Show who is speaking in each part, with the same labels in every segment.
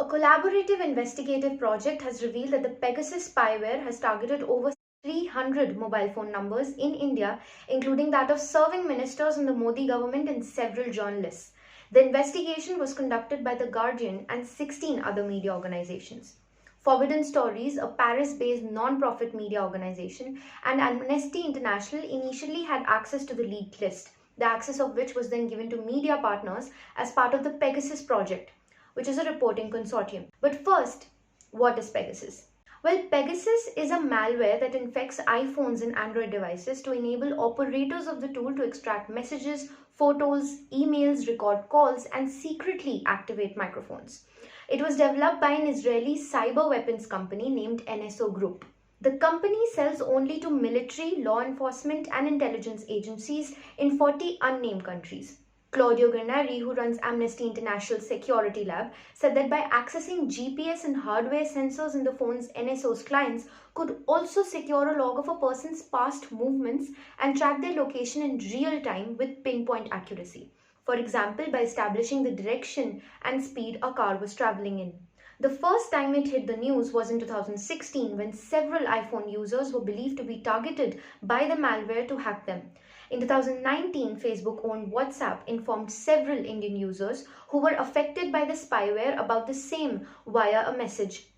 Speaker 1: A collaborative investigative project has revealed that the Pegasus spyware has targeted over 300 mobile phone numbers in India, including that of serving ministers in the Modi government and several journalists. The investigation was conducted by The Guardian and 16 other media organizations. Forbidden Stories, a Paris-based non-profit media organization, and Amnesty International initially had access to the leaked list, the access of which was then given to media partners as part of the Pegasus Project, which is a reporting consortium. But first, what is Pegasus? Well, Pegasus is a malware that infects iPhones and Android devices to enable operators of the tool to extract messages, photos, emails, record calls, and secretly activate microphones. It was developed by an Israeli cyber weapons company named NSO Group. The company sells only to military, law enforcement, and intelligence agencies in 40 unnamed countries. Claudio Granari, who runs Amnesty International Security Lab, said that by accessing GPS and hardware sensors in the phone's NSO's clients could also secure a log of a person's past movements and track their location in real time with pinpoint accuracy. For example, by establishing the direction and speed a car was traveling in. The first time it hit the news was in 2016 when several iPhone users were believed to be targeted by the malware to hack them. In 2019, Facebook-owned WhatsApp informed several Indian users who were affected by the spyware about the same via a message.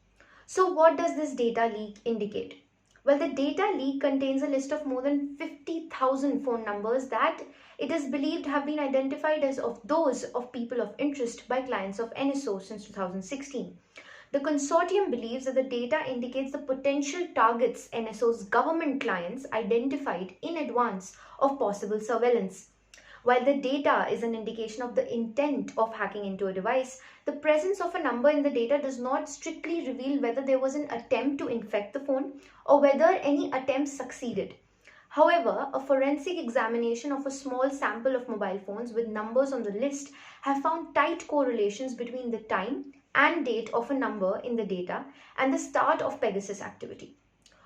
Speaker 1: So what does this data leak indicate? Well, the data leak contains a list of more than 50,000 phone numbers that it is believed have been identified as of those of people of interest by clients of NSO since 2016. The consortium believes that the data indicates the potential targets NSO's government clients identified in advance of possible surveillance. While the data is an indication of the intent of hacking into a device, the presence of a number in the data does not strictly reveal whether there was an attempt to infect the phone or whether any attempt succeeded. However, a forensic examination of a small sample of mobile phones with numbers on the list have found tight correlations between the time and date of a number in the data and the start of Pegasus activity.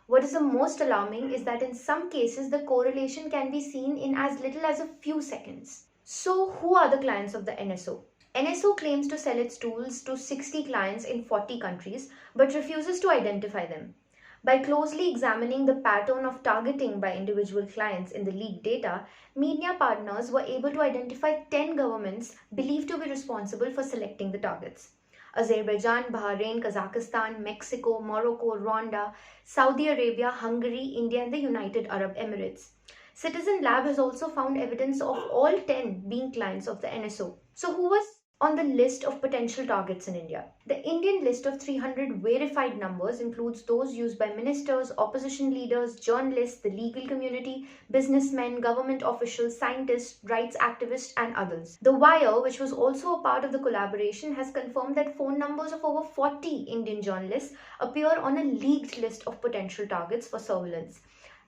Speaker 1: What is the most alarming is that in some cases the correlation can be seen in as little as a few seconds. So who are the clients of the NSO? NSO claims to sell its tools to 60 clients in 40 countries but refuses to identify them. By closely examining the pattern of targeting by individual clients in the leaked data, media partners were able to identify 10 governments believed to be responsible for selecting the targets. Azerbaijan, Bahrain, Kazakhstan, Mexico, Morocco, Rwanda, Saudi Arabia, Hungary, India, and the United Arab Emirates. Citizen Lab has also found evidence of all 10 being clients of the NSO. So who was on the list of potential targets in India? The Indian list of 300 verified numbers includes those used by ministers, opposition leaders, journalists, the legal community, businessmen, government officials, scientists, rights activists, and others. The Wire, which was also a part of the collaboration, has confirmed that phone numbers of over 40 Indian journalists appear on a leaked list of potential targets for surveillance.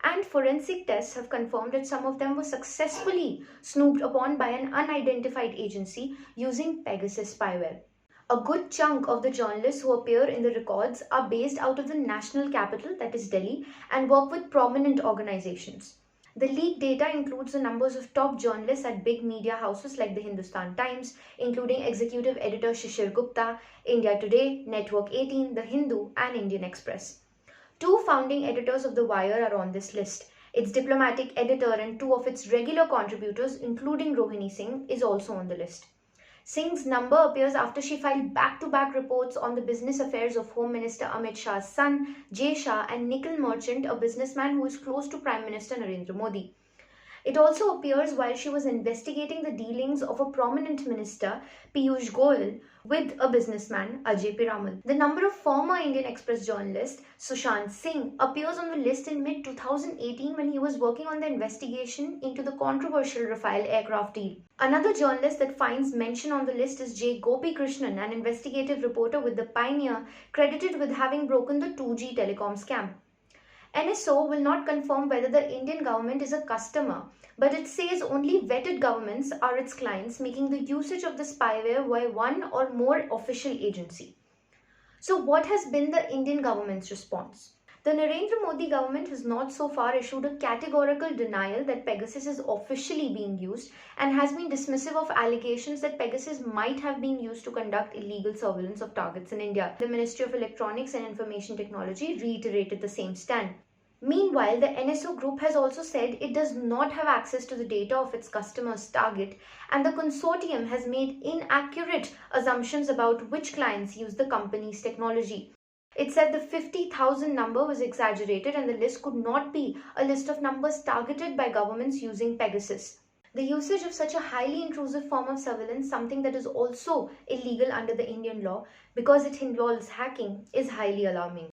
Speaker 1: And forensic tests have confirmed that some of them were successfully snooped upon by an unidentified agency using Pegasus spyware. A good chunk of the journalists who appear in the records are based out of the national capital, that is Delhi, and work with prominent organizations. The leaked data includes the numbers of top journalists at big media houses like the Hindustan Times, including executive editor Shishir Gupta, India Today, Network 18, The Hindu, and Indian Express. Two founding editors of The Wire are on this list. Its diplomatic editor and two of its regular contributors, including Rohini Singh, is also on the list. Singh's number appears after she filed back-to-back reports on the business affairs of Home Minister Amit Shah's son, Jay Shah, and Nikhil Merchant, a businessman who is close to Prime Minister Narendra Modi. It also appears while she was investigating the dealings of a prominent minister, Piyush Goyal, with a businessman, Ajay Piramal. The number of former Indian Express journalist, Sushant Singh, appears on the list in mid-2018 when he was working on the investigation into the controversial Rafale aircraft deal. Another journalist that finds mention on the list is J. Gopi Krishnan, an investigative reporter with The Pioneer, credited with having broken the 2G telecom scam. NSO will not confirm whether the Indian government is a customer, but it says only vetted governments are its clients, making the usage of the spyware by one or more official agency. So what has been the Indian government's response? The Narendra Modi government has not so far issued a categorical denial that Pegasus is officially being used and has been dismissive of allegations that Pegasus might have been used to conduct illegal surveillance of targets in India. The Ministry of Electronics and Information Technology reiterated the same stand. Meanwhile, the NSO group has also said it does not have access to the data of its customers' target, and the consortium has made inaccurate assumptions about which clients use the company's technology. It said the 50,000 number was exaggerated and the list could not be a list of numbers targeted by governments using Pegasus. The usage of such a highly intrusive form of surveillance, something that is also illegal under the Indian law because it involves hacking, is highly alarming.